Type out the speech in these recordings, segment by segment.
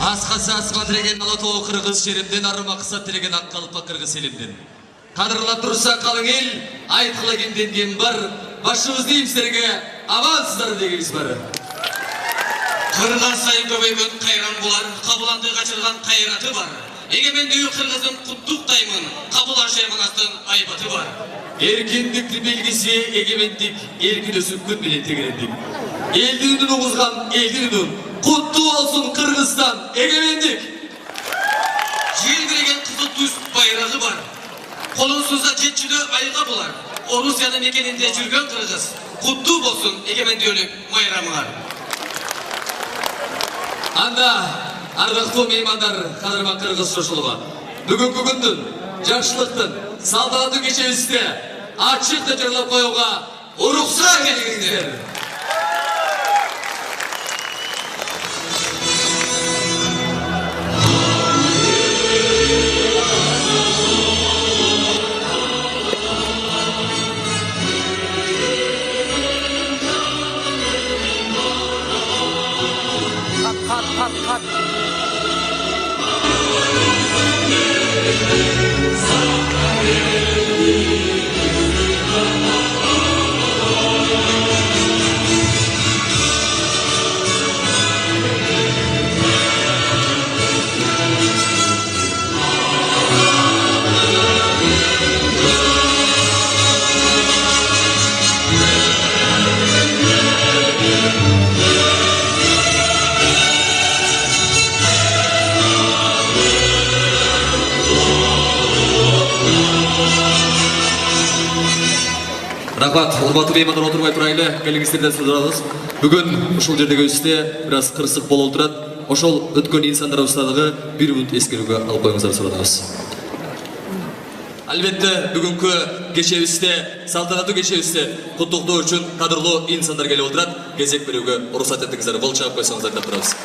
Асқасы асқа тіреген Алатау қырғыз жерімден, арыма қыса тіреген Аққалпа қырғыз елімден. Қадырла тұрса қалың ел, айтқылы кемденген бар, башымызды емсерге амансыздар дегеніз бар. Қырған сайын көбейген қайран болар, қабыланды қачырған қайраты бар. Егеменді қырғыздың құттықтаймын, қабыл ашаймын астын айбаты бар. Еркіндікті белгісі егемендік, еркін өсіп күн белен тегелендік. Елдің үнін оғызған елдің үнін, құтты болсын Қырғызстан егемендік. Желбіреген қызыл түс байрағы бар. Қолынсызда жетшілі айға болар. Орусияның мекенінде жүрген Қырғыз, құтты болсын егеменділік майрамығар. Анда ардақты меймандар қадырма Қырғыз жошылыға. Бүгінгі күндің, жақшылықтың, салтанаты кешенісінде ашық жырлап қоюға ұрықса келіңіздер. Cut. Рахмат, урматтуу меймандар отурбай турайлы, келиңиздерден сударабыз. Бүгүн ушул жердеги үстү бир аз кырсык болуп турат. Ошол өткөн инсандар устадыгы бир мүнөт эскерүүгө алып коюңуздар суранабыз. Албетте бүгүнкү кечебизде, салтанаттуу кечебизде куттуктоо үчүн кадырлуу инсандар келип отурат. Кезек берүүгө уруксат этиңиздер, кол чаап койсоңуздар деп турабыз.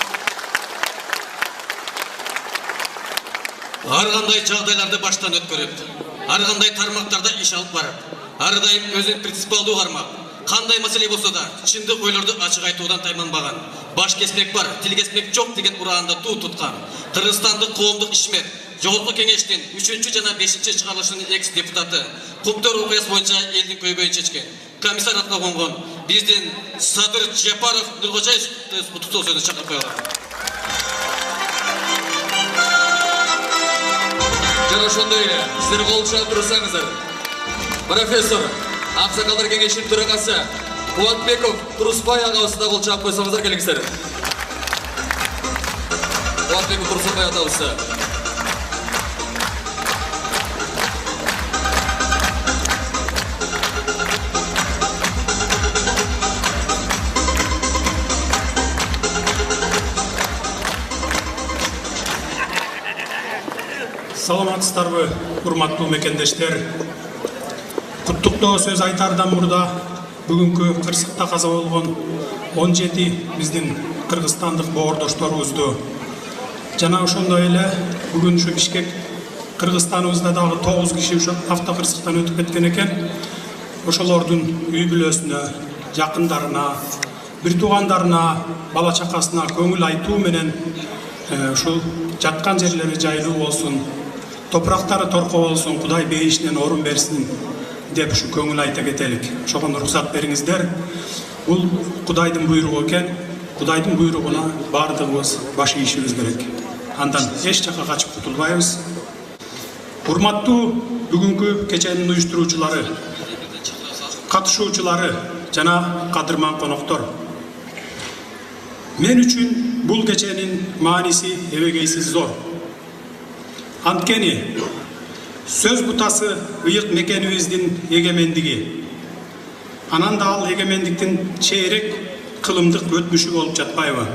Ар кандай жагдайларды баштан өткөрөт. Ар кандай тармактарда иш алып барат. Ар дайым өзүн принципиалдуу кармап, кандай маселе болсо да чындык ойлорду ачык айтуудан тайманбаган. Баш кесмек бар, тил кесмек жок деген ураанда туу туткан. Кыргызстандык коомдук ишмер, жогорку кеңештин 3 жана 5 чыгарылышынын экс депутаты, Кумтөр окуясы боюнча элдин көйгөйүн чечкен. Комиссариатка конгон биздин Садыр Жапаров Нуркожаев куттуктоо сөзүн чакырып коелу. Жана ошондой эле, сиздер кол чаап турсаңыздар. Профессор, Аксакалдар кеңешинин төрагасы Кубатбеков Турусбай агабызды да кол чаап койсоңуздар келиңиздер. Кубатбеков Турусбай агабызды. Саламатсыздарбы, урматтуу мекендештер. Куттуктоо сөз айтардан мурда бүгүнкү кырсыкта каза болгон 17 биздин кыргызстандык боордошторубузду жана ошондой эле бүгүн ушу Бишкек Кыргызстаныбызда дагы 9 киши ушу автокырсыктан өтүп кеткен экен. Ошолордун үй бүлөсүнө, жакындарына, бир туугандарына, бала чакасына көңүл айтуу менен ушул жаткан жерлери жайлуу болсун, топурактары торко болсун, Кудай бейишинен орун берсин деп ушу көңүл айта кетелик. Ошого уруксат бериңиздер. Бул Кудайдын буйругу экен. Кудайдын буйругуна бардыгыбыз баш ийишибиз керек. Андан эч жака качып кутулбайбыз. Урматтуу бүгүнкү кеченин уюштуруучулары, катышуучулары жана кадырман коноктор. Мен үчүн бул кеченин мааниси эбегейсиз зор. Анткени сөз бутасы ыйык мекенибиздин эгемендиги. Анан да ал эгемендиктин чейрек кылымдык өтмүшү болуп жатпайбы?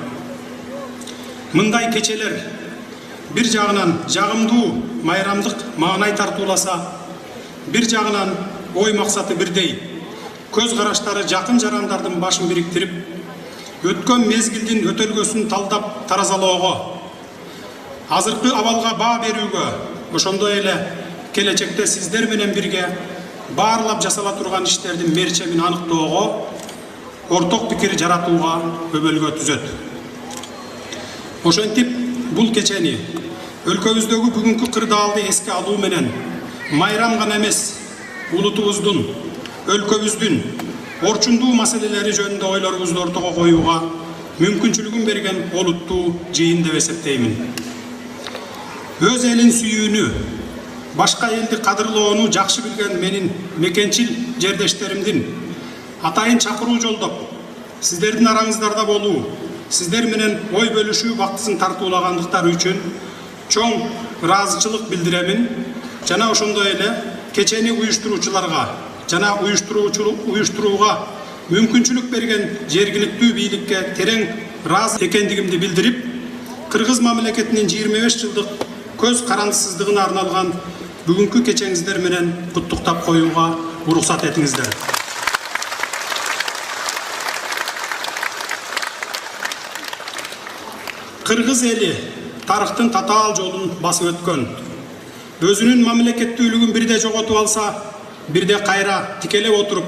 Мындай кечелер бир жагынан жагымдуу, майрамдык маанай тартууласа, бир жагынан ой максаты бирдей, көз караштары жакын жарандардын башын бириктирип, өткөн мезгилдин өтөлгөсүн талдап таразалоого, азыркы абалга баа берүүгө, ошондой эле келечекте сиздер менен бирге баарлап жасала турган иштердин мерчемин аныктоого, орток пикир жаратууга өбөлгө түзөт. Ошентип бул кечени өлкөбүздөгү бүгүнкү кырдаалды эске алуу менен майрам гана эмес, улутубуздун, өлкөбүздүн орчундуу маселелери жөнүндө ойлорубузду ортого коюуга мүмкүнчүлүгүн берген олуттуу жыйын деп эсептеймин. Өз элин сүйүүнү, башка элди кадырлоону жакшы билген менин мекенчил жердештеримдин атайын чакыруу жолдоп, сиздердин араңыздарда болуу, сиздер менен ой бөлүшүү бактысын тартуулагандыктары үчүн чоң ыраазычылык билдиремин жана ошондой эле кечени уюштуруучуларга жана уюштурууга мүмкүнчүлүк берген жергиликтүү бийликке терең ыраазы экендигимди билдирип, Кыргыз мамлекетинин 25 жылдык көз карандысыздыгына арналган бүгүнкү кечеңиздер менен куттуктап коюуга уруксат этиңиздер. Кыргыз эли тарыхтын татаал жолун басып өткөн. Өзүнүн мамлекеттүүлүгүн бирде жоготуп алса, бирде кайра тикелеп отуруп,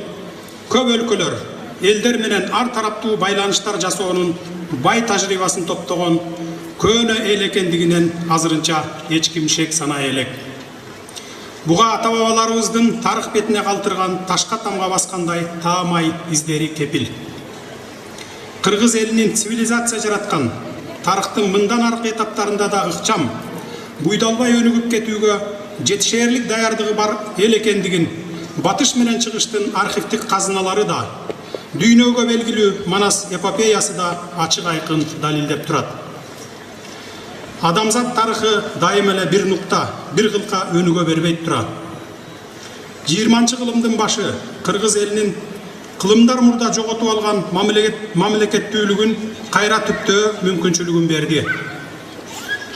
көп өлкөлөр, элдер менен ар тараптуу байланыштар жасоонун бай тажрыйбасын топтогон көөнө эл экендигинен азырынча эч ким шек санай элек. Буга ата бабаларыбыздын тарых бетине калтырган ташка тамга баскандай таамай издери кепил. Кыргыз элинин цивилизация жараткан тарыхтын мындан аркы этаптарында да ыкчам, буйдалбай өнүгүп кетүүгө жетишээрлик даярдыгы бар эл экендигин батыш менен чыгыштын архивдик казыналары да, дүйнөгө белгилүү Манас эпопеясы да ачык айкын далилдеп турат. Адамзат тарыхы дайым эле бир нукта, бир кылка өнүгө бербейт тура. 20 кылымдын башы Кыргыз элинин кылымдар мурда жоготуп алган мамлекеттүүлүгүн кайра түптөө мүмкүнчүлүгүн берди.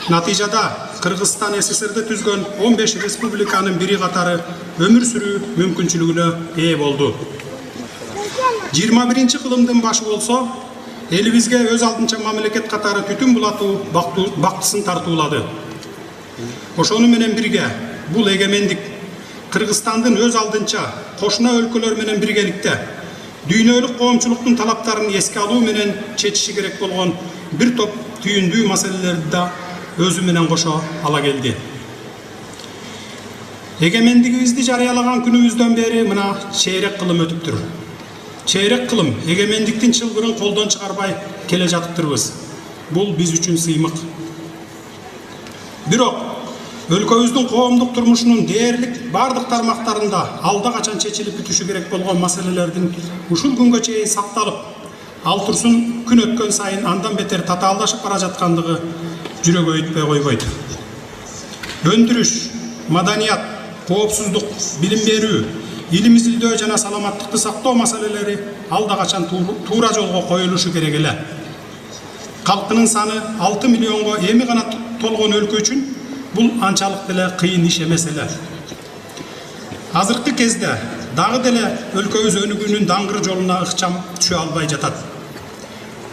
Натыйжада Кыргызстан СССРди түзгөн 15 республиканын бири катары өмүр сүрүү мүмкүнчүлүгүнө ээ болду. 21 кылымдын башы болсо, элибизге өз алдынча мамлекет катары түтүн булатуу бактысын тартуулады. Ошону менен бирге бул эгемендик Кыргызстандын өз алдынча кошуна өлкөлөр менен биргеликте дүйнөлүк коомчулуктун талаптарын эске алуу менен чечиши керек болгон бир топ түйүндүү маселелерди да өзү менен кошо ала келди. Эгемендигибизди жарыялаган күнүбүздөн бери мына чейрек кылым өтүптүр. Чейрек кылым эгемендиктин чылбырын колдон чыгарбай келе жатыптырбыз. Бул биз үчүн сыймык. Бирок өлкөбүздүн коомдук турмушунун дээрлик бардык тармактарында алда качан чечилип бүтүшү керек болгон маселелердин ушул күнгө чейин сакталып, ал турсун күн өткөн сайын андан бетер татаалдашып бара жаткандыгы жүрөк өйтпөй койбойт. Өндүрүш, маданият, коопсуздук, билим берүү, илим изилдөө жана саламаттыкты сактоо маселелери алда качан туура жолго коюлушу керек эле. Калкынын саны 6 миллионго эми гана толгон өлкө үчүн бул анчалык деле кыйын иш эмес эле. Азыркы кезде дагы деле өлкөбүз өнүгүүнүн даңгыр жолуна ыкчам түшө албай жатат.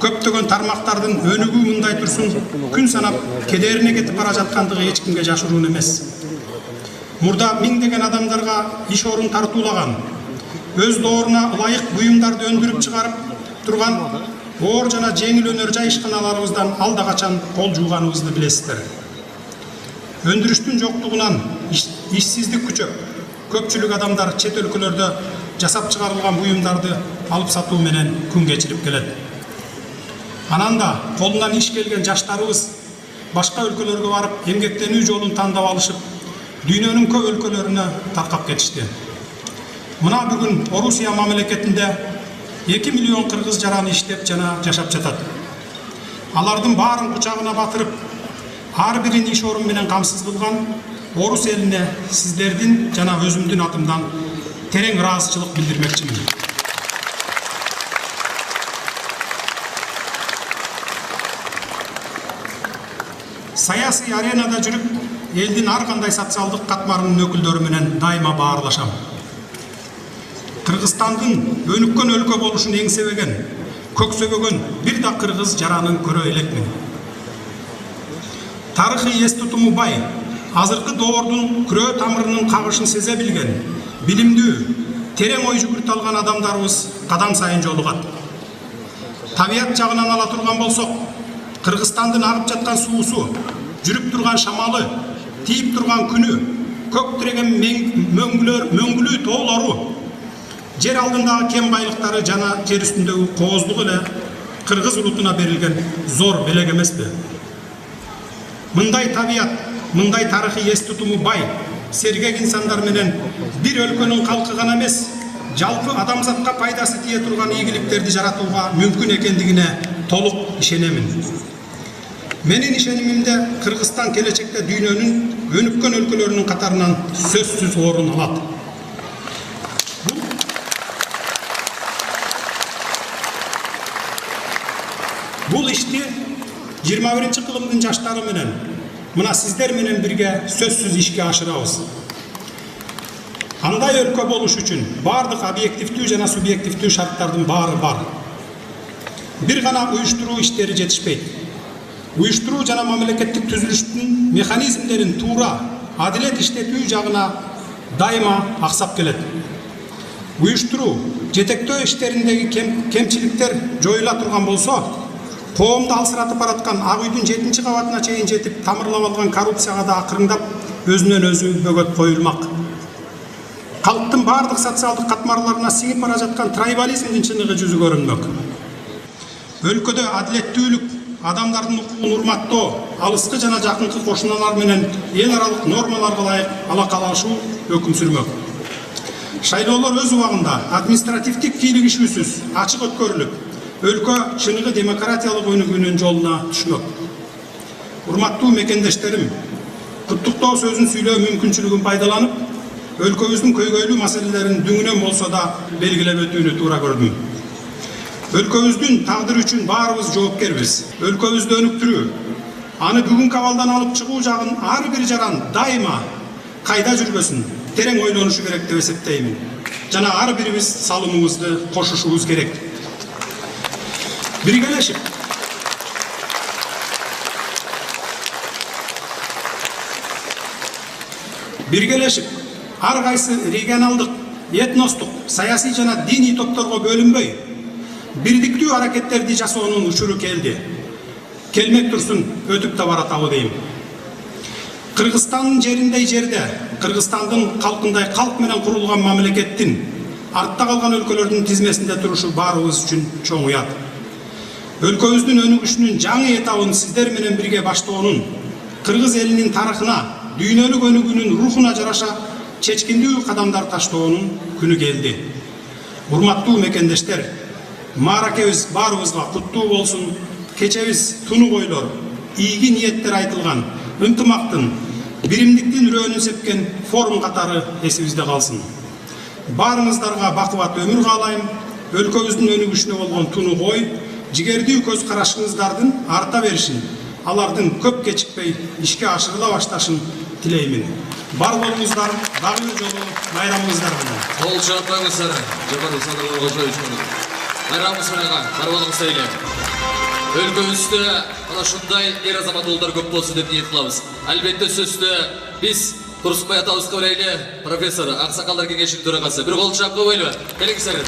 Көптөгөн тармактардын өнүгүү мындай турсун күн санап кедерине кетип бара жаткандыгы эч кимге жашыруун эмес. Мурда миңдеген адамдарга иш орун тартуулаган, өз дооруна ылайык буюмдарды өндүрүп чыгарып турган оор жана жеңил өнөр жай ишканаларыбыздан алда качан кол жууганыбызды билесиздер. Өндүрүштүн жоктугунан ишсиздик күчөп, көпчүлүк адамдар чет өлкөлөрдө жасап чыгарылган буюмдарды алып сатуу менен күн кечирип келет. Анан да колунан иш келген жаштарыбыз башка өлкөлөргө барып эмгектенүү жолун тандап алышып, дүйнөнүн көп өлкөлөрүнө таркап кетишти. Мына бүгүн Орусия мамлекетинде 2 миллион кыргыз жараны иштеп жана жашап жатат. Алардын баарын кучагына батырып, ар бирин иш орун менен камсыз кылган Орус элине сиздердин жана өзүмдүн атымдан терең ыраазычылык билдирмекчимин. Саясий аренада жүрүп, элдин ар кандай социалдык катмарынын өкүлдөрү менен дайыма баарлашам. Кыргызстандын өнүккөн өлкө болушун эңсебеген, көксөбөгөн бир да кыргыз жаранын көрө элекмин. Тарыхый эс тутуму бай, азыркы доордун күрөө тамырынын кагышын сезе билген, билимдүү, терең ой жүгүртө алган адамдарыбыз кадам сайын жолугат. Табият жагынан ала турган болсок, Кыргызстандын агып жаткан суусу, жүрүп турган шамалы, тийип турган күнү, көк тиреген мөңгүлүү тоолору, жер алдындагы кен байлыктары жана жер үстүндөгү кооздугу эле кыргыз улутуна берилген зор белек эмеспи? Мындай табият, мындай тарыхый эс тутуму бай, сергек инсандар менен бир өлкөнүн калкы гана эмес, жалпы адамзатка пайдасы тие турган ийгиликтерди жаратууга мүмкүн экендигине толук ишенемин. Менин ишенимимде Кыргызстан келечекте дүйнөнүн өнүккөн өлкөлөрүнүн катарынан сөзсүз орун алат. Бул ишти 21-кылымдын жаштары менен, мына сиздер менен бирге сөзсүз ишке ашырабыз. Андай өлкө болуш үчүн бардык объективдүү жана субъективдүү шарттардын баары бар. Бир гана уюштуруу иштери жетишпейт. Уюштуруу жана мамлекеттик түзүлүштүн механизмдерин туура, адилет иштетүү жагына дайыма аксап келет. Уюштуруу, жетектөө иштериндеги кемчиликтер жоюла турган болсо, коомду алсыратып бараткан Ак үйдүн 7-кабатына чейин жетип тамырлап алган коррупцияга да акырындап өзүнөн өзү бөгөт коюлмак. Калктын бардык социалдык катмарларына сиңип бара жаткан трайбализмдин чыныгы жүзү көрүнмөк. Өлкөдө адилеттүүлүк, адамдардын укугун урматтоо, алыскы жана жакынкы кошуналар менен эл аралык нормаларга ылайык алакалашуу өкүм сүрмөк. Шайлоолор өз убагында административдик кийлигишүүсүз ачык өткөрүлүп, өлкө чыныгы демократиялык өнүгүүнүн жолуна түшмөк. Урматтуу мекендештерим, куттуктоо сөзүн сүйлөө мүмкүнчүлүгүн пайдаланып, өлкөбүздүн көйгөйлүү маселелерин дүңүнөн болсо да белгилеп өтүүнү туура көрдүм. Өлкөбүздүн тагдыры үчүн баарыбыз жоопкербиз. Өлкөбүздү өнүктүрүү, аны бүгүнкү абалдан алып чыгуу жагын ар бир жаран дайыма кайда жүрбөсүн терең ойлонушу керек деп эсептеймин. Жана ар бирибиз салымыбызды кошушубуз керек. Биргелешип, ар кайсы регионалдык, этностук, саясий жана диний топторго бөлүнбөй, бирдиктүү аракеттерди жасоонун учуру келди. Келмек турсун, өтүп да баратабы дейм. Кыргызстандын жериндей жерде, Кыргызстандын калкындай калк менен курулган мамлекеттин артта калган өлкөлөрдүн тизмесинде турушу баарыбыз үчүн чоң уят. Өлкөбүздүн өнүгүшүнүн жаңы этабын сиздер менен бирге баштоонун, кыргыз элинин тарыхына, дүйнөлүк өнүгүүнүн рухуна жараша чечкиндүү кадамдар таштоонун күнү келди. Урматтуу мекендештер, мааракебиз баарыбызга куттуу болсун. Кечебиз тунук ойлор, ийги ниеттер айтылган, ынтымактын, биримдиктин үрөөнүн сепкен форум катары эсибизде калсын. Баарыңыздарга бакубат өмүр каалайм. Өлкөбүздүн өнүгүшүнө болгон тунук ой, жигердүү көз карашыңыздардын арта беришин, алардын көп кечикпей ишке ашырыла башташын тилеймин. Бар болуңуздар, дагы бир жолу майрамыңыздар менен. Кол жаппаңыздар, Жапар Садыр Кожоевич. Майрамыңыз менен карабалыңыз эле. Өлкөбүздө ana ушундай эр азамат уулдар көп болсун деп ниет кылабыз. Албетте сөздө биз Турсунбай атабызга билели профессор Аксакалдар кеңешинин төрагасы. Бир кол жапкы коелу. Келиңиздер.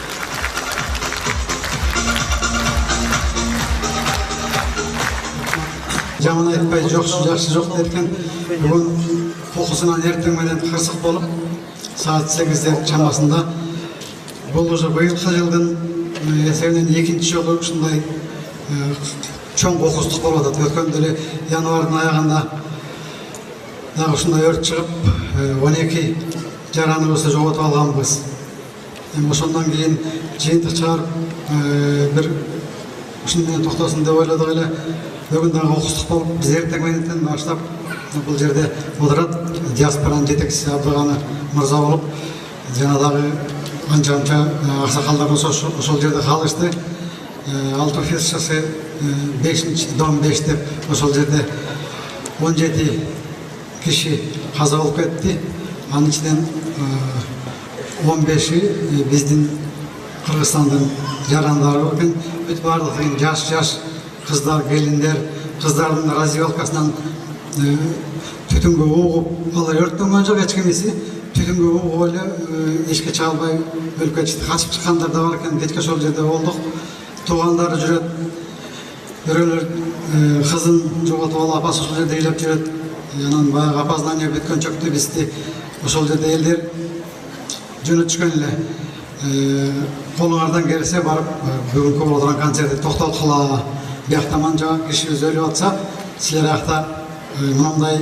Жаман айтпай жакшы жок деркен, бүгүн кокусунан эртең менен кырсык болуп, саат 8 чамасында бул уже быйылкы жылдын эсебинен экинчи жолу ушундай чоң кокустук болуп атат. Өткөндө эле январдын аягында дагы ушундай өрт чыгып, 12 жараныбызды жоготуп алганбыз. Ошондон кийин жыйынтык чыгарып, бир ушуну менен токтосун деп ойлодук эле. Бүгүн дагы кокустук болуп, биз эртең менен баштап бул жерде отурат. Диаспоранын жетекчиси Абдыганы мырза болуп, жана дагы анча аксакалдар ошол жерде калышты. Алтофесчасы 5-чи дом 5 деп ошол жерде 17 киши каза болуп кетти. Анын ичинен 15-и биздин Кыргызстандын жарандары экен. Бүт баардыгы жаш кыздар, келиндер, кыздардын развилкасынан түтүнгө угуп, алар өрттөнгөн жок эч кимиси. Түтүнгө угуп эле эчке чыга албай өлкөгө качып чыккандар да бар экен. Кечке ошол жерде болдук. Туугандары жүрөт, бирөөлөр кызын жоготуп алып апасы ошол жерде ыйлап жүрөт. Анан баягы опознание бүткөн чөктү бизди ошол жерде элдер жөнөтүшкөн эле. Колуңардан келсе барып бүгүнкү болуп турган концертти токтоткула. Биякта манча кишибиз өлүп атса, силер акта мындай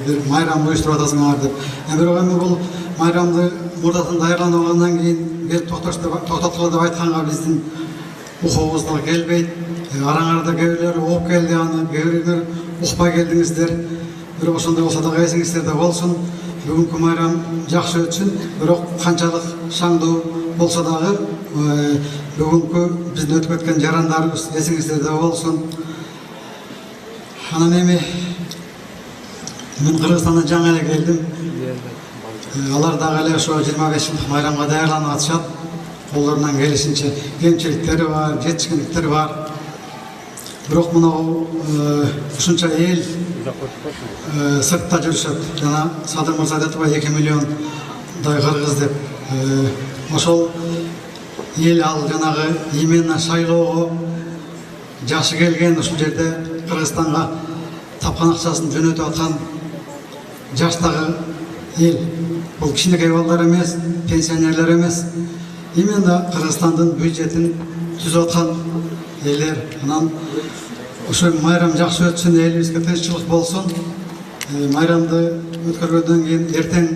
бир майрам уюштуруп атасыңар деп. Бирок эми бул майрамды мурдатан даярданып алгандан кийин келип токтоткула деп айтканга биздин ухуубузга келбейт. Араңарда кээ ооп келди аны, кээ укпай келдиңиздер. Бирок ошондой болсо дагы эсиңиздерде болсун. Бүгүнкү майрам жакшы өтсүн. Бирок канчалык шаңдуу болсо дагы бүгүнкү биздин өтүп кеткен жарандарыбыз эсиңиздерде болсун. Анан эми мен Кыргызстандан жаңы эле келдим. Алар дагы эле ошо 25 жылдык майрамга даярданып атышат. Колдорунан келишинче кемчиликтери бар, жетишкендиктери бар. Бирок мынау ушунча эл сыртта жүрүшөт. Жана Садыр мырза айтып 2 миллиондай кыргыз деп. Ошол эл ал жанагы именно шайлоого жашы келген ушул жерде Кыргызстанга тапкан акчасын жөнөтүп аткан жаштагы эл. Бул кичинекей балдар эмес, пенсионерлер эмес. Именно Кыргызстандын бюджетин түзүп аткан элдер. Анан ошо майрам жакшы өтсүн, элибизге тынччылык болсун. Майрамды өткөргөндөн кийин эртең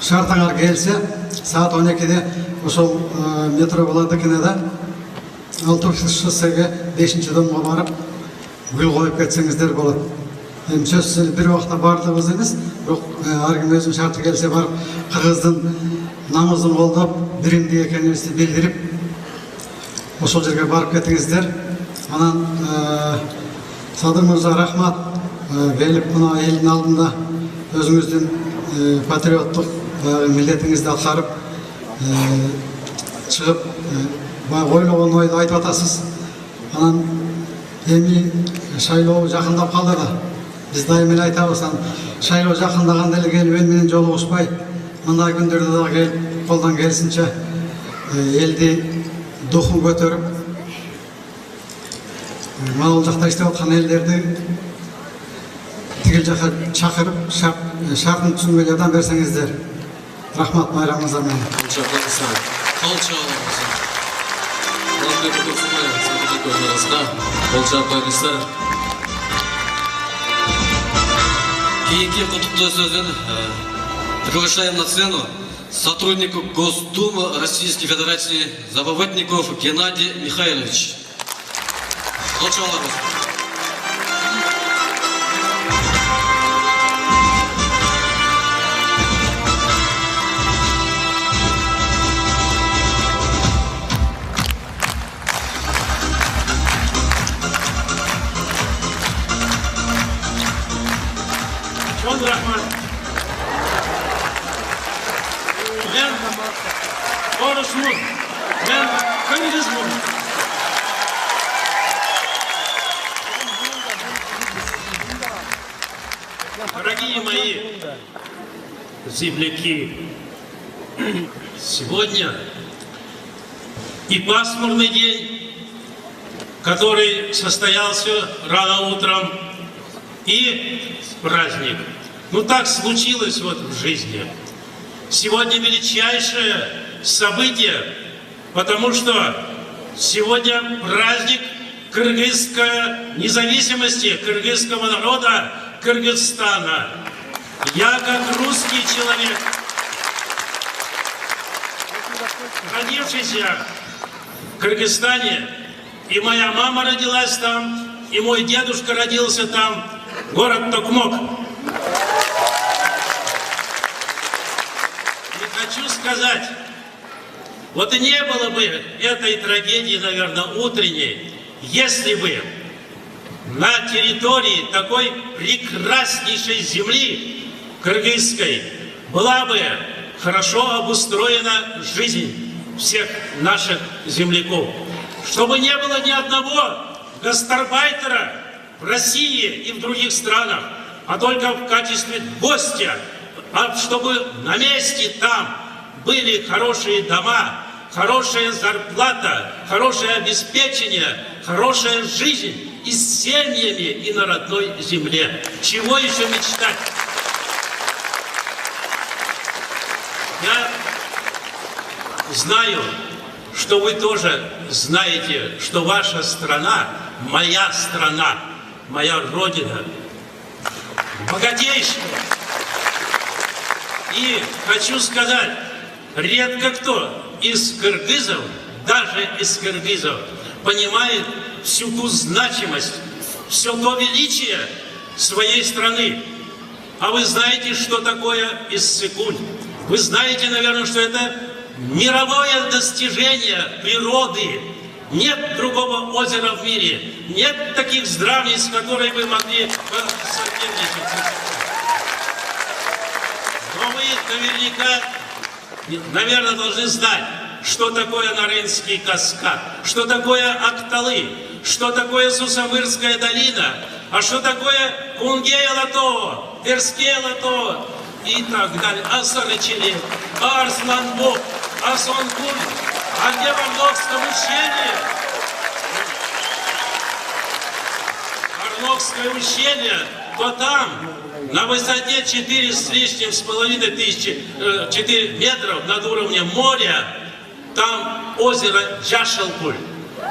шартаңар келсе, саат 12-де ошол метро Владыкинада Алтуфьев шоссеге 5-домго барып гүл коюп кетсеңиздер болот. Эми сөзсүз эле бир убакта бардыгыбыз эмес, бирок ар ким өзүнүн шарты келсе барып кыргыздын намысын колдоп, биримдик экенибизди билдирип ошол жерге барып кетиңиздер. Анан Садыр мырза рахмат, келип мына элдин алдында өзүңүздүн патриоттук милдетиңизди аткарып чыгып ойлогон ойду айтып атасыз. Анан эми шайлоо жакындап калды да. Биз дайым эле айтабыз, шайлоо жакындаганда эле келип эл менен жолугушпай, мындай күндөрдө дагы келип колдон келишинче элди духун көтөрүп, бул жакта иштеп аткан элдерди тигил жака чакырып, шартын түзүүгө жардам берсеңиздер. Рахмат майрамыңыздар менен. Кейинки куттуктоо сөзүн приглашаем на сцену сотруднику Госдумы Российской Федерации Забавотников Геннадий Михайлович. Çok rahmat. Ben konuşmam. Ben Kırgızım. Дорогие мои земляки, сегодня и пасмурный день, который состоялся рано утром, и праздник. Ну так случилось вот в жизни. Сегодня величайшее событие, потому что сегодня праздник кыргызской независимости, кыргызского народа, Кыргызстана. Я как русский человек, родившийся в Кыргызстане, и моя мама родилась там, и мой дедушка родился там, город Токмок. И хочу сказать, вот и не было бы этой трагедии, наверное, утренней, если бы на территории такой прекраснейшей земли кыргызской была бы хорошо обустроена жизнь всех наших земляков. Чтобы не было ни одного гастарбайтера в России и в других странах, а только в качестве гостя, а чтобы на месте там были хорошие дома, хорошая зарплата, хорошее обеспечение, хорошая жизнь и с семьями, и на родной земле. Чего еще мечтать? Я знаю, что вы тоже знаете, что ваша страна, моя родина, богатейшая. И хочу сказать, редко кто из кыргызов, даже из кыргызов, понимает всю ту значимость, все то величие своей страны. А вы знаете, что такое Иссык-Куль? Вы знаете, наверное, что это мировое достижение природы. Нет другого озера в мире, нет таких здравниц, с которыми вы могли соперничать. Но вы наверняка, наверное, должны знать, что такое Нарынский каскад, что такое Акталы, что такое Сусамырская долина, а что такое Кунгей-Лато, Терскей-Лато и так далее. А Сарычелек, а Арсланбок, а Сонкуль, а где в Орловском ущелье? Орловское ущелье, то там на высоте 4,5 тысячи метров над уровнем моря, там озеро Джашалкуль.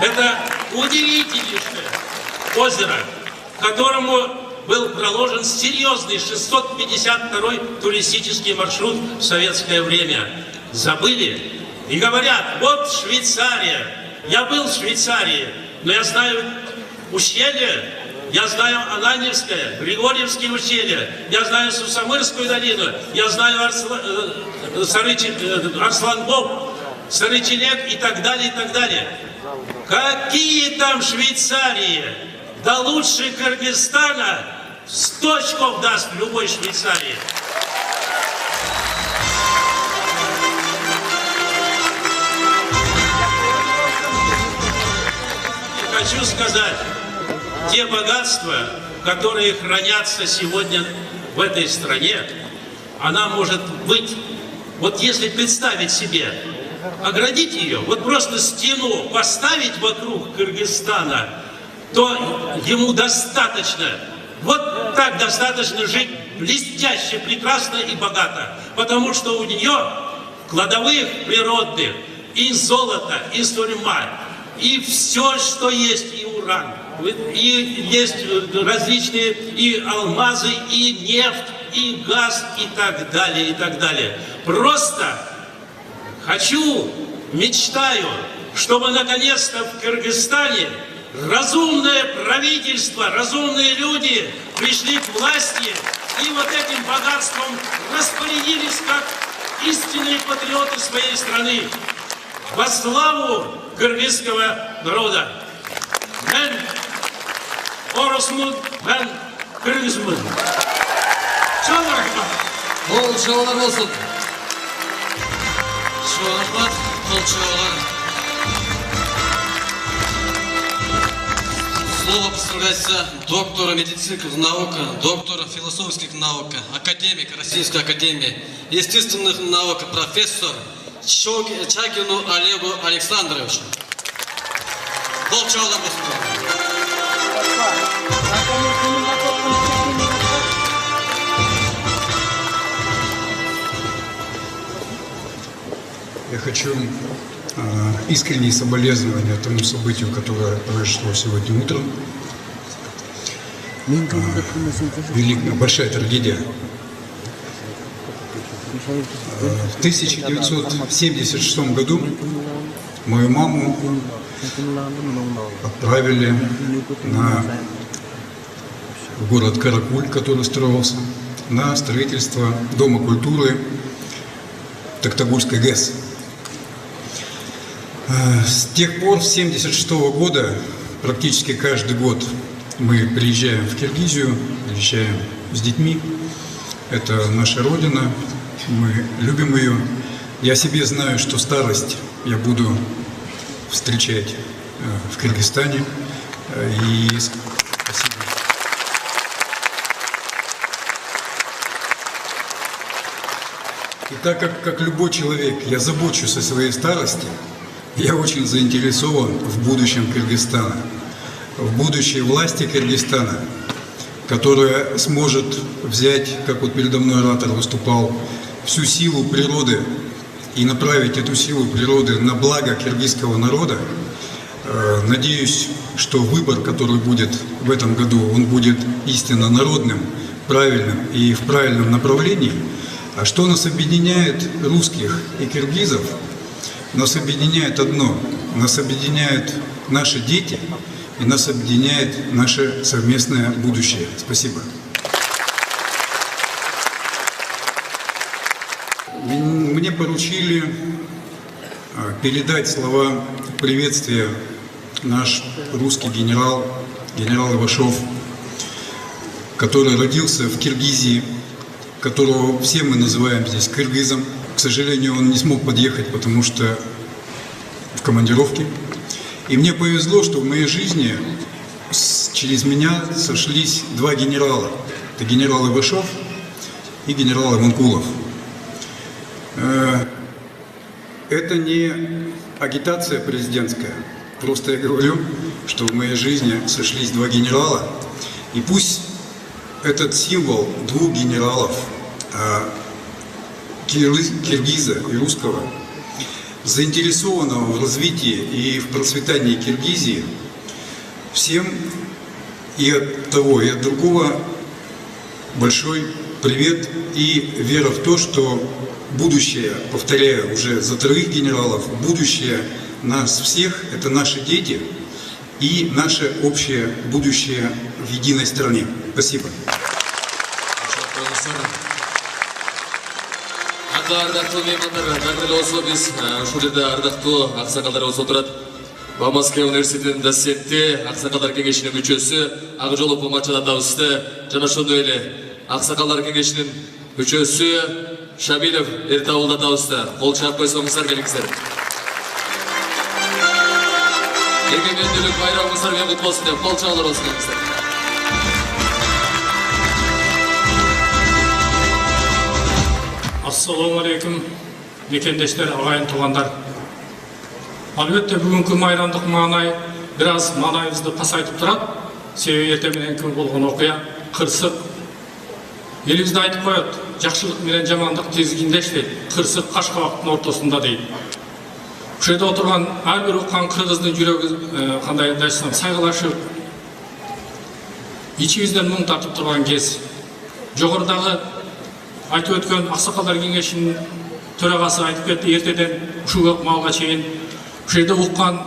Это удивительнейшее озеро, которому был проложен серьезный 652-й туристический маршрут в советское время. Забыли? И говорят, вот Швейцария. Я был в Швейцарии, но я знаю ущелье, я знаю Ананьевское, Григорьевские ущелья, я знаю Сусамырскую долину, я знаю Арсланбок, Сарычелек и так далее, и так далее. Какие там Швейцарии? Да лучше Кыргызстана 100 очков даст в любой Швейцарии. И хочу сказать, те богатства, которые хранятся сегодня в этой стране, она может быть, вот если представить себе, оградить ее, вот просто стену поставить вокруг Кыргызстана, то ему достаточно, вот так достаточно жить блестяще, прекрасно и богато, потому что у нее кладовых природных и золото, и сурьма, и все, что есть, и уран, и есть различные и алмазы, и нефть, и газ, и так далее, и так далее. Просто хочу, мечтаю, чтобы наконец-то в Кыргызстане разумное правительство, разумные люди пришли к власти и вот этим богатством распорядились как истинные патриоты своей страны. Во славу кыргызского народа. Мен орусмун, мен кыргызмын. Ол шоулар болсын. Шоулар, шоулар. Слово представляется доктору медицинских наук, доктору философских наук, академик Российской академии естественных наук, профессор Чагину Олегу Александровичу. Волчала Я хочу искренние соболезнования тому событию, которое произошло сегодня утром. Большая трагедия. В 1976 году мою маму отправили в город Каракуль, который строился, на строительство Дома культуры Токтагульской ГЭС. С тех пор, с 1976 года, практически каждый год мы приезжаем в Киргизию, приезжаем с детьми. Это наша родина, мы любим ее. Я себе знаю, что старость я буду встречать в Кыргызстане. И спасибо. И так как любой человек, я забочусь о своей старости, я очень заинтересован в будущем Кыргызстана. в будущей власти Кыргызстана, которая сможет взять, как вот передо мной оратор выступал, всю силу природы и направить эту силу природы на благо киргизского народа. Надеюсь, что выбор, который будет в этом году, он будет истинно народным, правильным и в правильном направлении. А что нас объединяет, русских и киргизов? Нас объединяет одно. Нас объединяют наши дети и нас объединяет наше совместное будущее. Спасибо. Мне поручили передать слова приветствия наш русский генерал Ивашов, который родился в Киргизии, которого все мы называем здесь кыргызом. К сожалению, он не смог подъехать, потому что в командировке. И мне повезло, что в моей жизни через меня сошлись два генерала. Это генерал Ивашов и генерал Иманкулов. Это не агитация президентская. Просто я говорю, что в моей жизни сошлись два генерала. И пусть этот символ двух генералов, киргиза и русского, заинтересованного в развитии и в процветании Киргизии, всем и от того, и от другого большой привет и вера в то, что будущее, повторяю уже за троих генералов, будущее нас всех – это наши дети и наше общее будущее в единой стране. Спасибо. Ардактуу меймандар, дагы эле болсо биз ушул жерде ардактуу аксакалдарыбыз отурат. Бамаская университетинин доценти, аксакалдар кеңешинин мүчөсү, Ак жол Мачат атабызды, жана ошондой эле аксакалдар кеңешинин мүчөсү Шабилов Эртабул атабызды кол чаап койсоңуздар келиңиздер. Эгемендүүлүк байрамыңыздар менен куту болсун деп кол чабуулар болсун келиңиздер. Ассаламу алейкум, мекендештер, ағайын туғандар. Албетте бүгінгі майрандық маңай біраз маңайымызды пасайтып тұрады. Себебі ерте менен күн болған оқия, қырсық. Елімізді айтып қояды, жақшылық менен жамандық тезгіндештейді, қырсық қашқабақтың ортасында дейді. Бұл жерде отырған әрбір оққан қырғыздың жүрегі қандай айтсам сайғылашып, içimizden мұң тартып тұрған кез. Жоғарыдағы айтып өткен ақсақалдар кеңешінің төрағасы айтып кетті, ертеден ұшуға малға чейін бұл жерде ұққан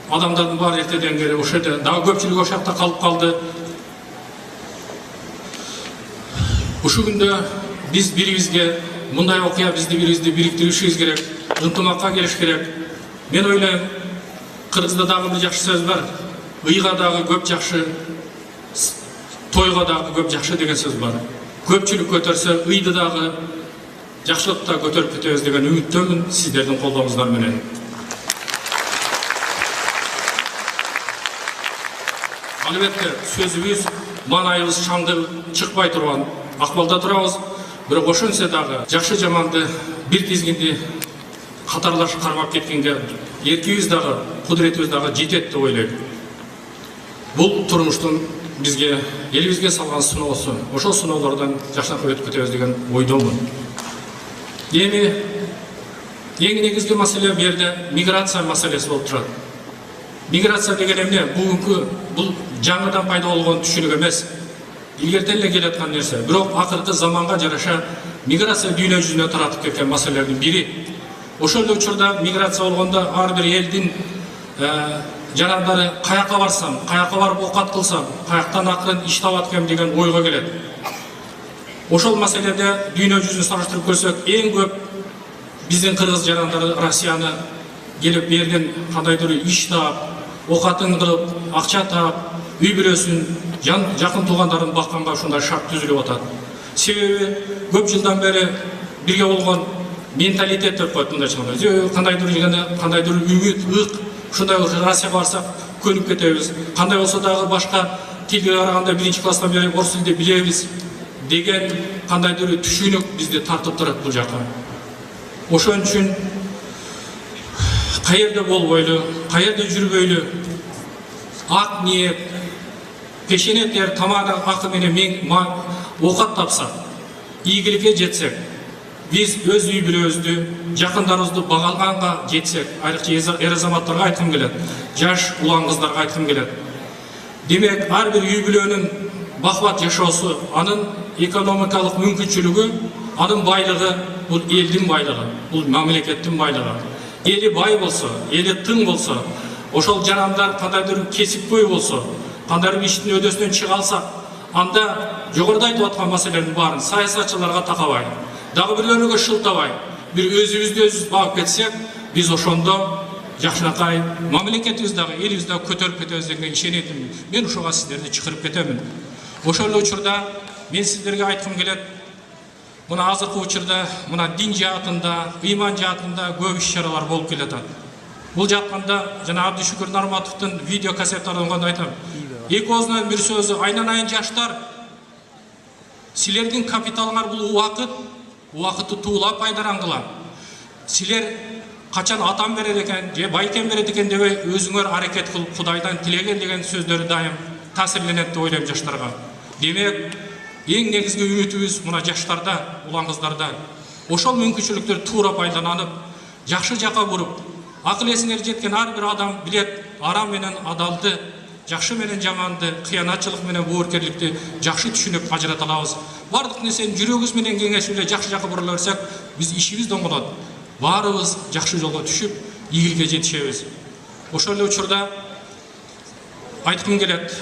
адамдардың бар ертеден келе, бұл жерде дағы көпшілік ошақта қалып қалды. Ұшы күнде біз бірімізге мұндай оқия бізді бірімізді біріктірушіміз керек, ынтымаққа келіш керек. Мен ойлаймын, Қырғызда дағы бір жақсы сөз бар, ұйға дағы көп жақсы, тойға дағы көп жақсы деген сөз бар. Көпчілік көтерсе, ұйды дағы жақшылықта көтеріп кетеміз деген үміттемін сіздердің қолдауыңыздар менен. Албетте, сөзіміз, маңайымыз шаңды шықпай тұрған ақпалда тұрамыз. Бірақ ошонсе дағы жақшы жаманды бір тізгінді қатарлашы қармап кеткенге еркебіз дағы, құдіретіміз дағы жетеді деп ойлаймын. Бұл тұрмыштың бізге, елімізге салған сыноусы, ошол сыноулардан жакшыраак өтүп кетебиз деген ойдомун. Эми эң негизги маселе бу жерде миграция маселеси болуп турат. Миграция деген эмне? Бул жаңыдан пайда болгон түшүнүк эмес. Илгертен эле келаткан нерсе. Бирок акыркы заманга жараша миграция дүйнө жүзүнө таратып кеткен маселелердин бири. Ошол эле учурда миграция болгондо ар бир элдин жарандары каяка барсам, каяка барып окат кылсам, каяктан акырын иш табат экем деген ойго келет. Ошол маселеде дүйнө жүзүн салыштырып көрсөк, эң көп биздин кыргыз жарандары Россияны келип берген кандайдыр иш таап, окатын кылып, акча таап, үй бүлөсүн, жакын туугандарын бакканга ушундай шарт түзүлүп атат. Себеби көп жылдан бери бирге болгон менталитет деп коет мындай чыгат. Кандайдыр үмүт, ык, ушундай Россияга барсак көнүп кетебиз. Кандай болсо дагы башка тилге караганда биринчи класстан бери орус тилинде билебиз деген кандайдыр түшүнүк бизди тартып турат бул жака. Ошон үчүн каерде болбойлу, каерде жүрбөйлү, ак ниет, пешене тер тамагы акы менен оокат тапсак, ийгиликке жетсек, биз өз үй бүлөбүздү, жакындарыбызды багалганга жетсек, айрыкча эр азаматтарга айткым келет, жаш улан кыздарга айткым келет. Демек, ар бир үй бүлөнүн бакубат жашоосу, анын экономикалык мүмкүнчүлүгү, анын байлыгы бул элдин байлыгы, бул мамлекеттин байлыгы. Эли бай болсо, эли тың болсо, ошол жарандар кандайдыр кесипкөй болсо, кандайдыр иштин өдөсүнөн чыга алсак, анда жогоруда айтып аткан маселелердин баарын саясатчыларга такабай, дагы бирлөрүгө шылтабай, бир өзүбүздү багып кетсек, биз ошондо жакшынакай мамлекетибиз дагы, элибиз дагы көтөрүп кетебиз деген ишенетимин. Мен ошого сиздерди чакырып кетемин. Ошол учурда мен сиздерге айткым келет, мына азыркы учурда мына дин жаатында, ыйман жаатында көп иш-чаралар болуп келатат. Бул жатканда жана Абдышүкүр Нарматовдун видео кассеталарын оңгондо айтам. Эки оозунан бир сөзү, айнанайын жаштар, силердин капиталыңар бул убакытты туулап пайдалангыла. Силер качан атам берет экен, же байкем берет экен дебей өзүңөр аракет кылып Кудайдан тилеген деген сөздөрү дайым таасирленет деп ойлойм жаштарга. Демек, эң негизги үмүтүбүз мына жаштарда, улан кыздарда. Ошол мүмкүнчүлүктөрдү туура пайдаланып, жакшы жака буруп, акыл эсине жеткен ар бир адам билет арам менен адалды, жакшы менен жаманды, кыянатчылык менен боорукерликти жакшы түшүнүп ажырата алабыз. Бардык нерсени жүрөгүбүз менен кеңешип эле жакшы жака бурула берсек, биз ишибиз оңолот. Баарыбыз жакшы жолго түшүп, ийгиликке жетишебиз. Ошол эле учурда айткым келет.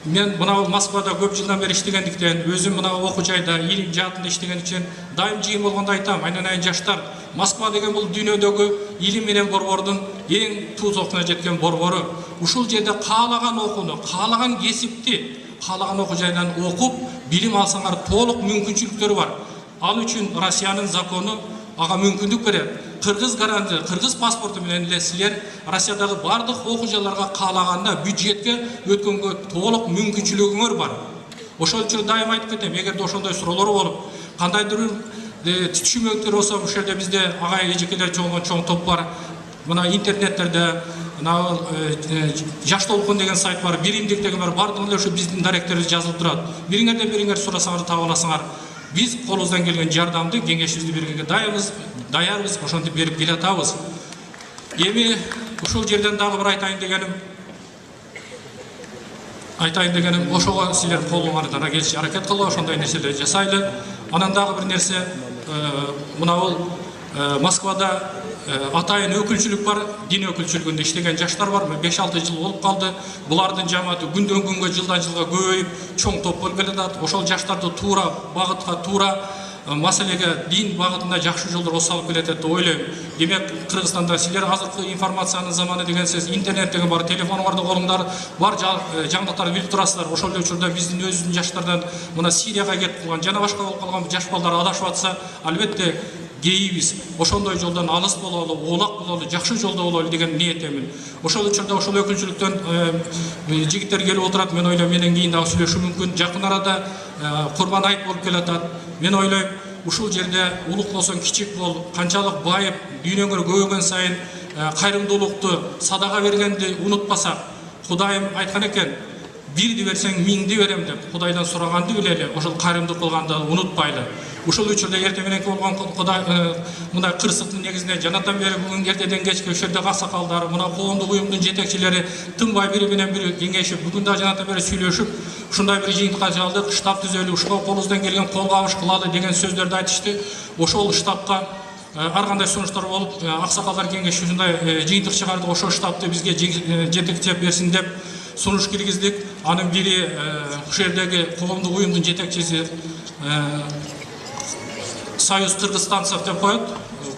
Мен мына Москвада көп жылдан бери иштегендиктен, өзүм мына окуу жайда, илим жаатында иштегендиктен дайым жыйын болгондо айтам, айнанайын жаштар, Москва деген бул дүйнөдөгү илим менен борбордун эң туузокуна жеткен борбору. Ушул жерде каалаган окууну, каалаган кесипти, каалаган окуу жайдан окуп, билим алсаңар толук мүмкүнчүлүктөрү бар. Ал үчүн Россиянын закону ага мүмкүндүк берет. Кыргыз гаранты, кыргыз паспорту менен эле силер Россиядагы бардык окуу жайларга каалаганда бюджетке өткөнгө толук мүмкүнчүлүгүңөр бар. Ошол үчүн дайым айтып кетем, эгерде ошондой суроолор болуп, кандайдыр түшүнбөктөр болсо, ушул жерде бизде агай эжекелер чоң топ бар. Мына интернеттерде мына жаш толкун деген сайт бар, биримдик деген бар, бардыгында ушу биздин даректерибиз жазылып турат. Бириңерден бириңер сурасаңар таба аласыңар. Биз колубуздан келген жардамды, кеңешибизди бергенге даярбыз, ошонтип берип келатабыз. Эми ушул жерден дагы бир айтайын дегеним, ошого силер колуңардан келиши аракет кылып, ошондой нерселерди жасайлы. Анан дагы бир нерсе, мына бул Москвада атайын өкүлчүлүк бар, дин өкүлчүлүгүндө иштеген жаштар бар, 5-6 жыл болуп калды. Булардын жамааты күндөн күнгө, жылдан жылга көбөйүп, чоң топ болуп келатат. Ошол жаштарды туура багытка, туура маселеге, дин багытында жакшы жолдорго салып келетет деп ойлойм. Демек, Кыргызстанда силер азыркы информациянын заманы деген сөз, интернет деген бар, телефонуңарда колуңдар бар, жаңылыктарды билип турасыздар. Ошол эле учурда биздин өзүбүздүн жаштардан мына Сирияга кетип калган, жана башка болуп калган жаш балдар адашып атса, албетте кейбиз ошондой жолдон алыс бололу, оолак бололу, жакшы жолдо бололу деген ниетемин. Ошол учурда ошол өкүлчүлүктөн жигиттер келип отурат. Мен ойлойм, менен кийин дагы сүйлөшүү мүмкүн. Жакын арада Курман айт болуп келатат. Мен ойлойм, ушул жерде улук болсоң кичик бол, канчалык байып, дүйнөңөр көбөйгөн сайын кайрымдуулукту, садака бергенди унутпасак, Кудайым айткан экен, бирди берсең миңди берем деп, Кудайдан сураганды билели, ошол кайрымдуулук кылганды унутпайлы. Ушул учурда эрте мененки болгон Кудай мындай кырсыктын негизинде жанатан бери бүгүн эртеден кечке ошол жерде аксакалдар, мына коомдук уюмдун жетекчилери тынбай бири менен бири кеңешип, бүгүн да жанатан бери сүйлөшүп, ушундай бир жыйынтыкка чалдык, штаб түзөлү, ушуга колубуздан келген кол кабыш кылалы деген сөздөрдү айтышты. Ошол штабка ар кандай сунуштар болуп, аксакалдар кеңеши ушундай жыйынтык чыгарды, ошол штабты бизге жетектеп берсин деп сунуш киргиздик. Анын бири ушул жердеги коомдук уюмдун жетекчиси Союз Кыргызстанцев деп коет,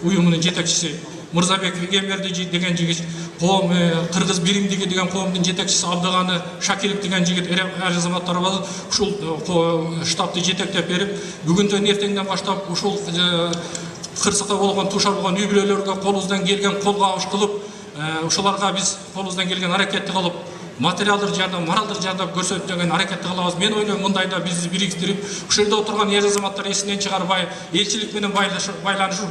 уюмунун жетекчиси Мырзабек Эгемберди деген жигит, коом Кыргыз биримдиги деген коомдун жетекчиси Абдыганы Шакиров деген жигит эр азаматтар бар. Ушул штабты жетектеп берип, бүгүндөн эртеңден баштап ушул кырсыкта болгон, тушар болгон үй бүлөлөргө колубуздан келген кол кабыш кылып, ушуларга биз колубуздан келген аракетти кылып, материалдық жардам, моралдық жардам көрсөтүлгөн аракетти кылабыз. Мен ойлойм мындайда бизди бириктирип, ушул жерде отурган эр азаматтар эсинен чыгарбай, элчилик менен байланышып,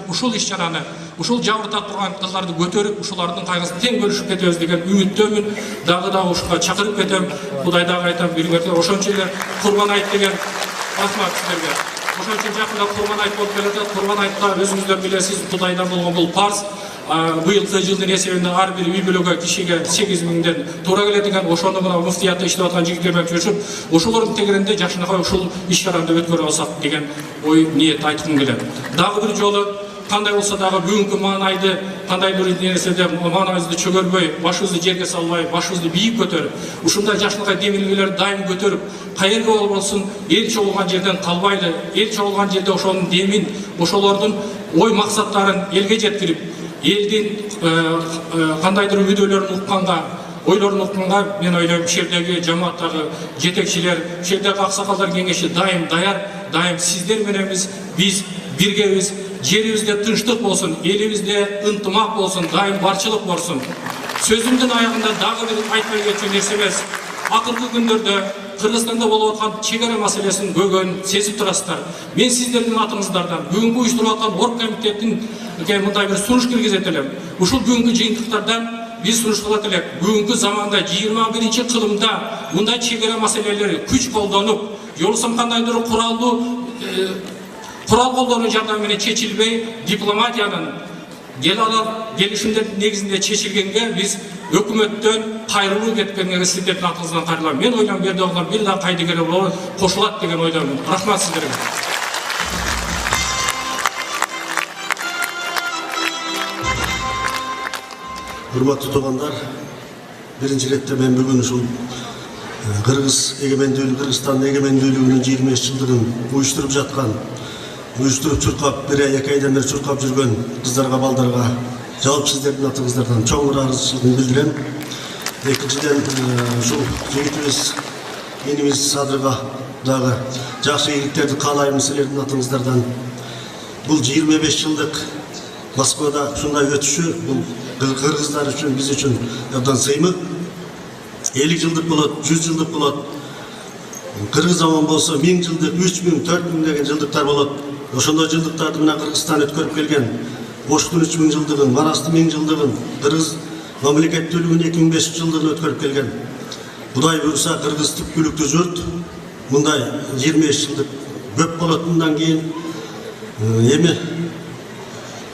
ушул иш-чараны, ушул жабырта турган кыздарды көтөрүп, ушулардын кайгысын тең бөлүшүп кетебиз деген үмүттөмүн. Дагы ушуга чакырып кетем. Кудай дагы айтам, бириңерге ошончо эле Курбан айт деген рахмат силерге. Ошон үчүн жакында Курбан айт болуп келет. Курбан айтка өзүңүздөр билесиз, Кудайдан болгон бул парз. Быйылкы жылдын эсебинде ар бир үй бүлөгө кишиге 8.000ден туура келет экен. Ошону мына муфтиятта иштеп аткан жигиттер менен чөчүп, ошолордун тегеринде жакшынакай ушул иш-чараны өткөрүп алсак деген ой ниет айткым келет. Дагы бир жолу кандай болсо дагы бүгүнкү маанайды, кандайдыр нерседе мааныбызды чөгөрбөй, башыбызды жерге салбай, башыбызды бийик көтөрүп, ушундай жакшынакай демилгелерди дайым көтөрүп, кайерге болбосун эл чогулган жерден калбайлы, эл чогулган жерде ошонун демин, ошолордун ой максаттарын элге жеткирип, элдин кандайдыр үдөлөрүн укканга, ойлорун укканга мен ойлойм, шердеги жамааттагы жетекчилер, шердеги аксакалдар кеңеши дайым даяр, дайым сиздер мененбиз, биз биргебиз. Жерибизде тынчтык болсун, элибизде ынтымак болсун, дайым барчылык болсун. Сөзүмдүн аягында дагы бир айтпай кетчү нерсе эмес. Акыркы күндөрдө Кыргызстанда болуп аткан чегара маселесин көбүн сезип турасыздар. Мен сиздердин атыңыздардан бүгүнкү уюштуруп аткан орг комитеттин мындай бир сунуш киргизет элем. Ушул бүгүнкү жыйынтыктардан биз сунуш кылат элек. Бүгүнкү заманда 21-кылымда мындай чегара маселелери күч колдонуп, жолсом кандайдыр курал колдонуу жардамы менен чечилбей, дипломатиянын келишимдердин негизинде чечилгенге биз өкмөттөн кайрылуу кеткенге сиздердин атыңыздан кайрылам. Мен ойлойм, берде оглар бир да кайдыгер болуп кошулат деген ойдомун. Рахмат сиздерге. Урматтуу туугандар, биринчи иретте мен бүгүн ушул Кыргызстандын эгемендүүлүгүнүн 25 жылдыгын уюштуруп жаткан, уюштуруп чуркап, бир ай, 2 айдан бери чуркап жүргөн кыздарга, балдарга жалпы сиздердин атыңыздардан чоң ыраазычылыгымды билдирем. Экинчиден, ушул жигитибиз, энибиз Садырга дагы жакшы ийгиликтерди каалайм силердин атыңыздардан. Бул 25 жылдык Москвада ушундай өтүшү, бул кыргыздар үчүн, биз үчүн абдан сыймык. 50 жылдык болот, 100 жылдык болот. Кыргыз аман болсо 1000 жылдык, 3000, 4000 деген жылдыктар болот. Ошондой жылдыктарды мына Кыргызстан өткөрүп келген. Оштун 3000 жылдыгын, Марастын 1000 жылдыгын, Кыргыз мамлекеттүүлүгүнүн 2500 жылдыгын өткөрүп келген. Кудай буйруса Кыргыз түпкүлүктүү журт мындай 25 жылдык көп болот мындан кийин. Эми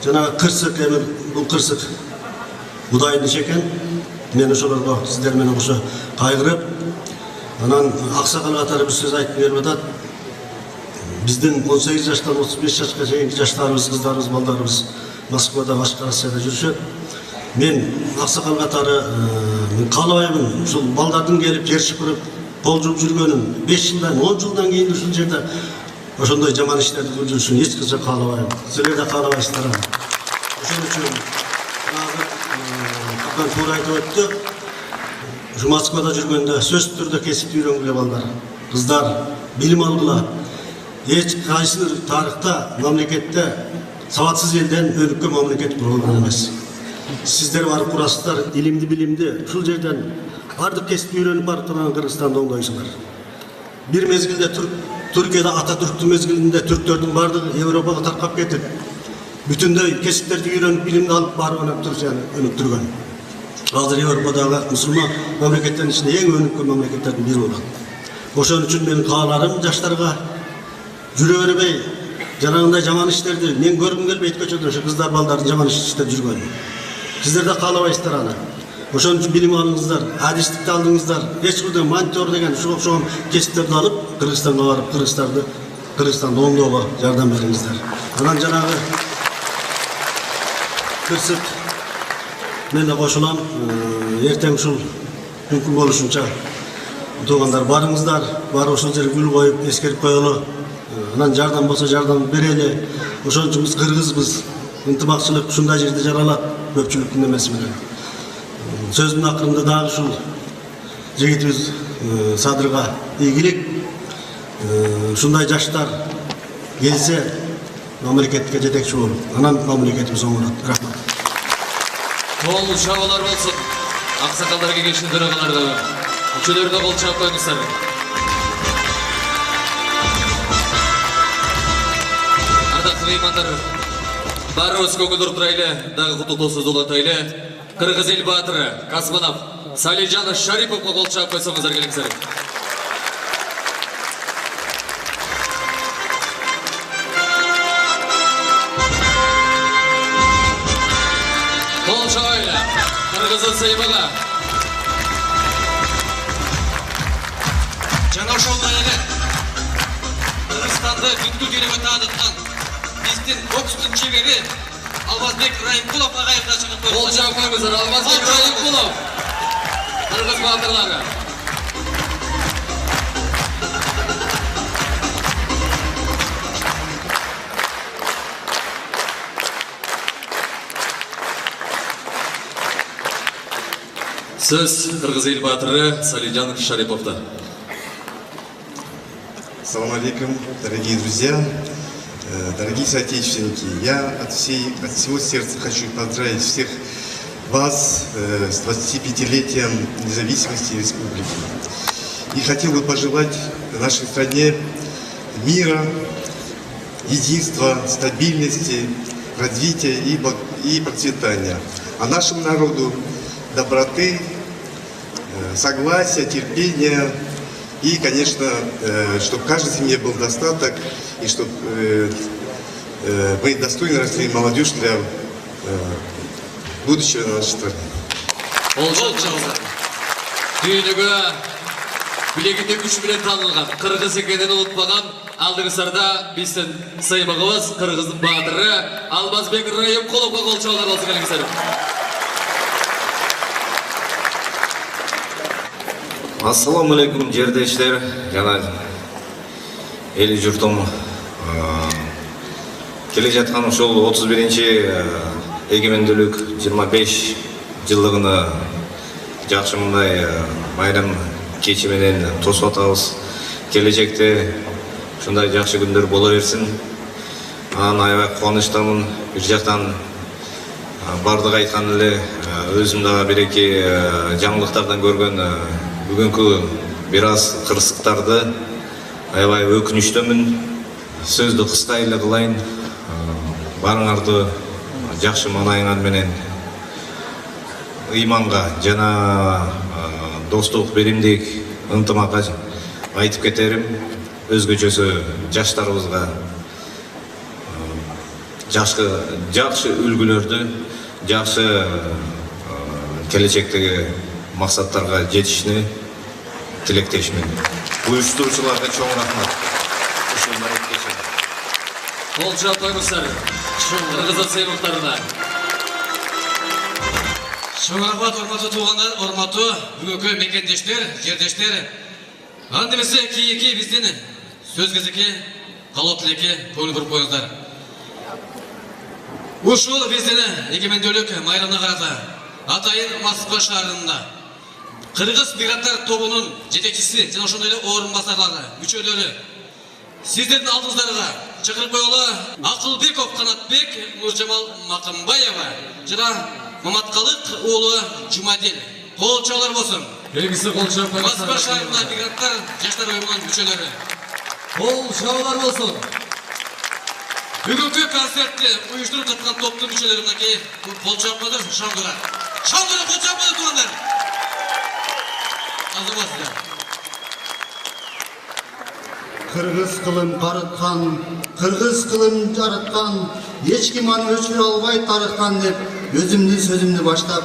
жанагы кырсык, эми бул кырсык Кудайдын иши экен. Мен ошолорго сиздер менен кошо кайгырып, анан аксакал катары бир сөз айтып берип атат. Биздин 18 жаштан 35 жашка чейинки жаштарыбыз, кыздарыбыз, балдарыбыз Москвада, башка Россияда жүрүшөт. Мен аксакал катары каалабаймын ушул балдардын келип жер шыпырып, кол жууп жүргөнүн 5 жылдан, 10 жылдан кийин ушул жерде ошондой жаман иштерди кылып жүрүшүн эч качан каалабайм. Силер да каалабайсыздар. Ошон үчүн Капкан туура айтып өттү. Ушу Москвада жүргөндө сөзсүз түрдө кесип үйрөнгүлө балдар, кыздар, билим алгыла. Эч кайсы тарыхта, мамлекетте сабатсыз элден өнүккөн мамлекет курулган эмес. Сиздер барып курасыздар, илимди, билимди ушул жерден бардык кесипти үйрөнүп барып турган Кыргызстанды оңдойсуңар. Бир мезгилде Түркияда Ататүрктүн мезгилинде түрктөрдүн бардыгы Европага таркап кетип, бүтүндөй кесиптерди үйрөнүп, билимди алып барып анан Туркияны өнүктүргөн. Азыр Европадагы мусулман мамлекеттердин ичинде эң өнүккөн мамлекеттердин бири болот. Ошон үчүн мен кааларым жаштарга жүрө бербей, жанагындай жаман иштерди мен көргүм келбейт көчөдө ошо кыздар, балдардын жаман иш иштеп жүргөнүн. Сиздер да каалабайсыздар аны. Ошон үчүн билим алыңыздар, адистикти алдыңыздар, эч кандай монтер деген ушуга окшогон кесиптерди алып, Кыргызстанга барып, Кыргызстанды оңдоого жардам бериңиздер. Анан жанагы кырсык мен да кошулам. Эртең ушул мүмкүн болушунча туугандар барыңыздар, барып ошол жерге гүл коюп, эскерип коелу. Анан жардам болсо жардам берели. Ошон үчүн биз кыргызбыз. Ынтымакчылык ушундай жерде жаралат, көпчүлүктүн эмеси менен. Сөзүмдүн акырында дагы ушул жигитибиз Садырга ийгилик. Ушундай жаштар келсе мамлекетке жетекчи болуп, анан мамлекетибиз оңолот. Рахмат. Кол чабуулар болсун. Аксакалдар кеңешинин төрагалары Мүчөлөрүнө кол чаап коюңуздар. Ардактуу меймандар, баарыбыз көңүл уртурайлы, дагы куттуктоо сөз улантайлы. Кыргыз эл баатыры Касманов Салижан Шариповго кол чаап койсоңуздар келиңиздер. Кол чабайлы, Кыргыздын Сеймага. Жаңа ошол эле Кыргызстанды бүткүл дүйнөгө таанытқан биздин бокстун чебери Алмазбек Райымкулов агайга чыгып койду. Кол чаап коюңуздар, Алмазбек Райымкулов. Кыргыз баатырлары. Сөз Кыргыз эл баатыры Салижан Шариповда. Ассаламу алейкум, дорогие друзья, дорогие соотечественники. Я от всего сердца хочу поздравить всех вас с 25-летием независимости республики. И хотел бы пожелать нашей стране мира, единства, стабильности, развития и процветания. А нашему народу доброты, согласия, терпения и, конечно, чтобы в каждой семье был достаток и чтобы мы достойно росли молодежь для будущего нашей страны. Дүйнөгө билегинде күч менен таанылган, кыргыз экенин унутпаган алдыңыздарда биздин сыймыгыбыз Кыргыздын баатыры Алмазбек Райымкуловго кол чабуулар болсун келиңиздер. Ассаламу алейкум, жердештер, жана эли журтум. Келе жаткан ушул 31-чи эгемендүүлүк 25 жылдыгына жакшы мындай майрам кечи менен тосуп атабыз. Келечекте ушундай жакшы күндөр боло берсин. Анан аябай кубанычтамын. Бир жактан бардык айткан эле өзүм дагы бир-эки жаңылыктардан көргөн бүгүнкү бир аз кырсыктарды аябай өкүнүчтөмүн. Сөздү кыска эле кылайын. Барыңарды жакшы маанайыңар менен ыйманга жана достук, беримдик, ынтымакка айтып кетерим. Өзгөчөсү жаштарыбызга жакшы үлгүлөрдү, жакшы келечектеги максаттарга жетишини тилектешмин. Уюштуруучуларга чоң рахмат. Ушул маекече. Кол чаап коюңуздар. Кыргыздын сыймыктарына. Чоң рахмат, урматтуу туугандар, урматтуу бүгүнкү мекендештер, жердештер. Анда эмесе кийинки биздин сөз кезеки калоо тилекке көңүл буруп коюңуздар. Ушул биздин эгемендүүлүк майрамына карата атайын Москва шаарында Кыргыз пираттар тобунун жетекчиси жана ошондой эле орун басарлары, мүчөлөрү сиздердин алдыңыздарга чакырып койгулу Акылбеков Канатбек, Нуржамал Макымбаева жана Маматкалык уулу Жумадел. Кол чабуулар болсун. Келиңиздер, кол чаап коюңуздар. Москва шаарында пираттар жаштар уюмунун мүчөлөрү. Кол чабуулар болсун. Бүгүнкү концертти уюштуруп жаткан топтун мүчөлөрү мынакей кол чаап коюңдар, шаңдыра. Шаңдыра кол чаап коюңдар туугандар. Азаматсыздар. Кыргыз кылым карыткан, кыргыз кылым жарыткан, эч ким аны өчүрө албай тарыткан деп өзүмдүн сөзүмдү баштап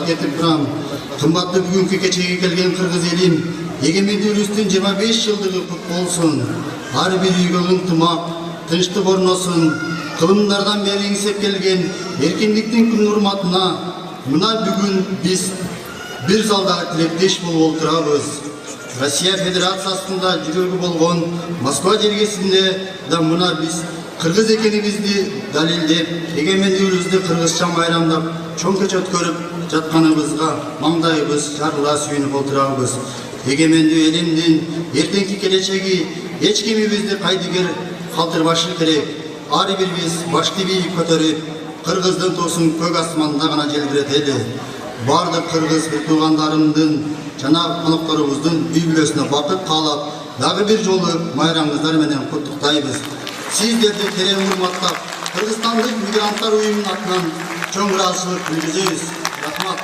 кетип турам. Кымбаттуу бүгүнкү кечеге келген кыргыз элим, эгемендүүлүктүн 25 жылдыгы кут болсун. Ар бир үйгө ынтымак, тынчтык орносун. Кылымдардан бери эңсеп келген эркиндиктин күн урматына мына бүгүн биз бир залда тилектеш болуп отурабыз. Россия Федерациясында жүрөгү болгон Москва жергесинде да мына биз кыргыз экенибизди далилдеп, эгемендүүлүктү кыргызча майрамдап, чоң кеч өткөрүп жатканыбызга маңдайыбыз жарыла сүйүнүп отурабыз. Эгемендүү элимдин эртеңки келечеги эч кимибизди кайдыгер калтырбашы керек. Ар бирибиз башты бийик көтөрүп, кыргыздын туусун көк асманда гана желбиретели. бардык кыргыз туугандарымдын жана конокторубуздун үй бүлөсүнө бакыт каалап, дагы бир жолу майрамыңыздар менен куттуктайбыз. Сиздерди терең урматтап, Кыргызстандык мигранттар уюмунун атынан чоң ыраазычылык билдиребиз. Рахмат.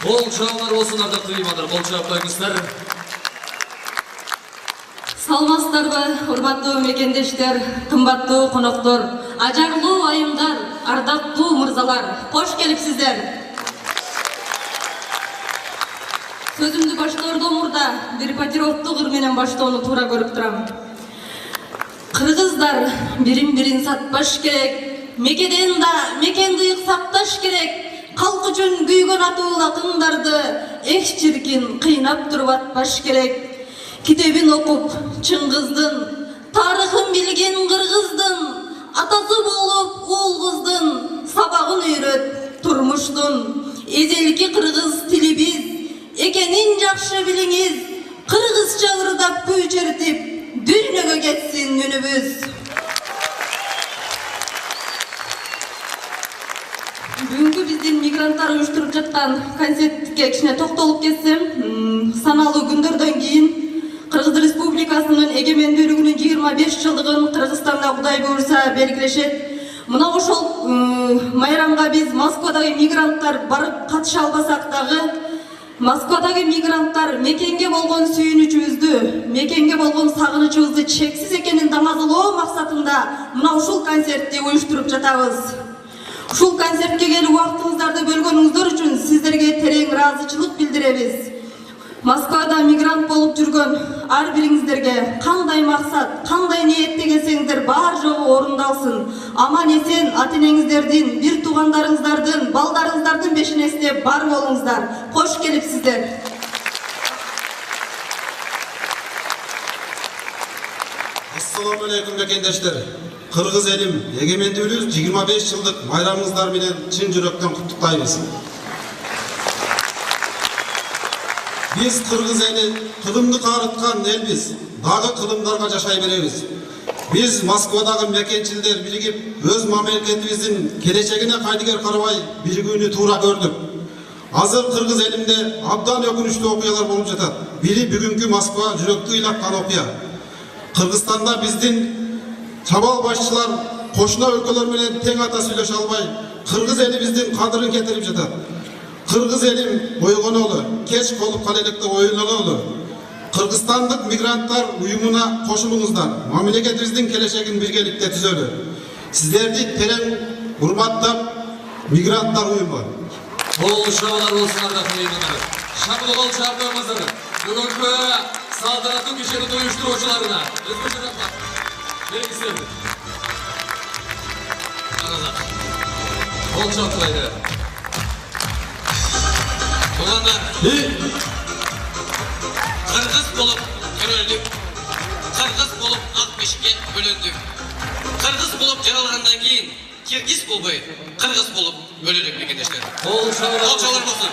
Кол чабуулар болсун, ардактуу меймандар, кол чаап коюңуздар. Саламатсыздарбы, урматтуу мекендештер, кымбаттуу коноктор, ажарлуу айымдар, ардактуу мырзалар, кош келипсиздер. Сөзүмдү баштоордон мурда бир патриоттук ыр менен баштоону туура көрүп турам. Кыргыздар бирин-бирин сатпаш керек, мекеден да мекен дыйык сакташ керек. Калк үчүн күйгөн атуу акындарды эч чиркин кыйнап туруп атпаш керек. Китебин окуп Чыңгыздын, тарыхын билген кыргыздын, атасы болуп уул кыздын, сабагын үйрөт турмуштун. Эзелки кыргыз тилибиз экенин жакшы билиңиз, кыргызча ырдап күй чертип, дүйнөгө кетсин үнүбүз. Бүгүнкү биздин мигранттар уюштуруп жаткан концертке кичине токтолуп кетсем, саналуу күндөрдөн кийин Кыргыз Республикасынын эгемендүүлүгүнүн 25 жылдыгын Кыргызстанда Кудай буйрса белгилешет. Мына ошол майрамга биз Москвадагы мигранттар барып катыша албасак дагы, Москвадагы мигранттар мекенге болгон сүйүнүчүбүздү, мекенге болгон сагынычыбызды чексиз экенин даңазалоо максатында мына ушул концертти уюштуруп жатабыз. Ушул концертке келип убактыңыздарды бөлгөнүңүздөр үчүн сиздерге терең ыраазычылык билдиребиз. Москвада мигрант болуп жүргөн ар бириңиздерге кандай максат, кандай ниетте келсеңиздер бар жогу орундалсын. Аман эсен ата-энеңиздердин, бир туугандарыңыздардын, балдарыңыздардын бешинесине бар болуңуздар. Кош келипсиздер. Ассаламу алейкум мекендештер. Кыргыз элим эгемендүүлүк 25 жылдык майрамыңыздар менен чын жүрөктөн куттуктайбыз. Biz Kırgız eli kılımdı karıtkan elbiz, dağı kılımlarga yaşay beremiz. Biz Moskvadagı mekençilder birigip, öz mamleketimizin geleceğine kaydıger karabay birigүүnü tuğra gördük. Hazır Kırgız elimde abdan ökünüşlü okuyalar bolup jatat. Biri bugünkü Moskva jüröktü ilakkan okuya. Kırgızstanda bizdin çabal başçılar koşuna өлкөлөр менен тең ата сүйлөшө албай, Kırgız eli bizdin kadırın getirip jatat. Kırgız elim oygonolu, keç kolup kalelikte oyunlanolu. Kırgızstanlık migrantlar uyumuna koşulunuzdan, mamleketimizin keleşegin birgelikte tüzölü. Sizlerdi tereң urmattap, migrantlar uyumu. Kol çabуулар болсун, ардактуу меймандар. Шабыл кол чаап коюңуздар. Бүгүнкү салтанаттуу кеченин уюштуруучуларына өзгөчө рахмат. Бериңиздер. Кол чаптырайды. Туғандар, Кыргыз болуп көрөлдүк, Кыргыз болуп ак бешикке бөлөндүк. Кыргыз болуп жаралгандан кийин Киргиз болбой, Кыргыз болуп өлөлүк мекендештер. Кол чабуулар болсун.